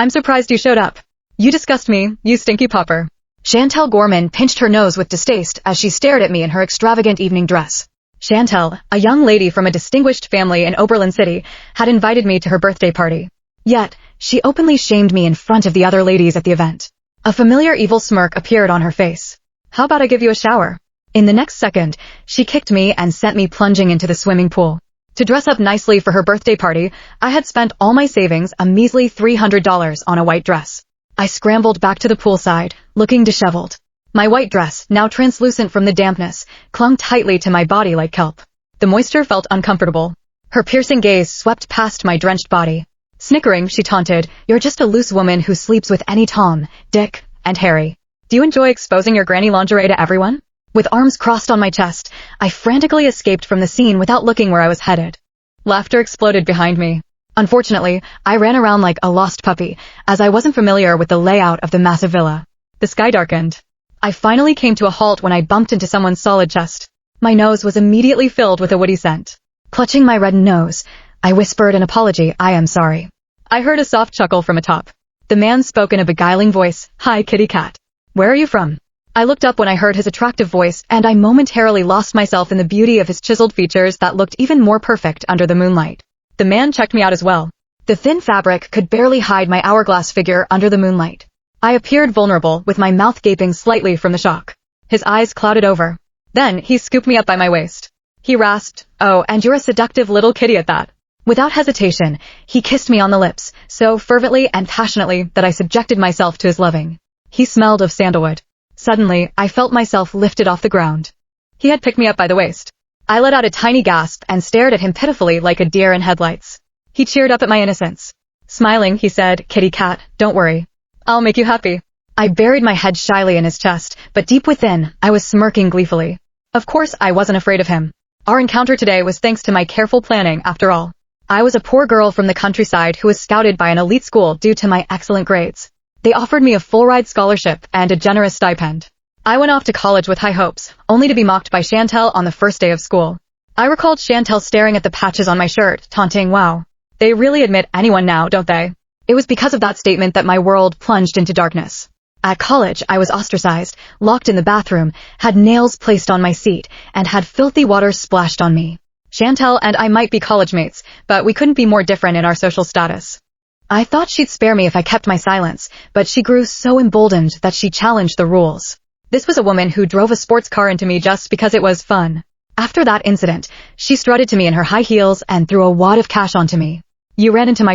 I'm surprised you showed up. You disgust me, you stinky pauper. Chantelle Gorman pinched her nose with distaste as she stared at me in her extravagant evening dress. Chantelle, a young lady from a distinguished family in Oberlin City, had invited me to her birthday party. Yet, she openly shamed me in front of the other ladies at the event. A familiar evil smirk appeared on her face. How about I give you a shower? In the next second, she kicked me and sent me plunging into the swimming pool. To dress up nicely for her birthday party, I had spent all my savings, a measly $300, on a white dress. I scrambled back to the poolside, looking disheveled. My white dress, now translucent from the dampness, clung tightly to my body like kelp. The moisture felt uncomfortable. Her piercing gaze swept past my drenched body. Snickering, she taunted, "You're just a loose woman who sleeps with any Tom, Dick, and Harry. Do you enjoy exposing your granny lingerie to everyone?" With arms crossed on my chest, I frantically escaped from the scene without looking where I was headed. Laughter exploded behind me. Unfortunately, I ran around like a lost puppy, as I wasn't familiar with the layout of the massive villa. The sky darkened. I finally came to a halt when I bumped into someone's solid chest. My nose was immediately filled with a woody scent. Clutching my reddened nose, I whispered an apology. "I am sorry." I heard a soft chuckle from atop. The man spoke in a beguiling voice. "Hi, kitty cat. Where are you from?" I looked up when I heard his attractive voice, and I momentarily lost myself in the beauty of his chiseled features that looked even more perfect under the moonlight. The man checked me out as well. The thin fabric could barely hide my hourglass figure under the moonlight. I appeared vulnerable, with my mouth gaping slightly from the shock. His eyes clouded over. Then, he scooped me up by my waist. He rasped, "Oh, and you're a seductive little kitty at that." Without hesitation, he kissed me on the lips, so fervently and passionately that I subjected myself to his loving. He smelled of sandalwood. Suddenly, I felt myself lifted off the ground. He had picked me up by the waist. I let out a tiny gasp and stared at him pitifully like a deer in headlights. He cheered up at my innocence. Smiling, he said, "Kitty cat, don't worry. I'll make you happy." I buried my head shyly in his chest, but deep within, I was smirking gleefully. Of course, I wasn't afraid of him. Our encounter today was thanks to my careful planning, after all. I was a poor girl from the countryside who was scouted by an elite school due to my excellent grades. They offered me a full-ride scholarship and a generous stipend. I went off to college with high hopes, only to be mocked by Chantelle on the first day of school. I recalled Chantelle staring at the patches on my shirt, taunting, "Wow. They really admit anyone now, don't they?" It was because of that statement that my world plunged into darkness. At college, I was ostracized, locked in the bathroom, had nails placed on my seat, and had filthy water splashed on me. Chantelle and I might be college mates, but we couldn't be more different in our social status. I thought she'd spare me if I kept my silence, but she grew so emboldened that she challenged the rules. This was a woman who drove a sports car into me just because it was fun. After that incident, she strutted to me in her high heels and threw a wad of cash onto me. "You ran into my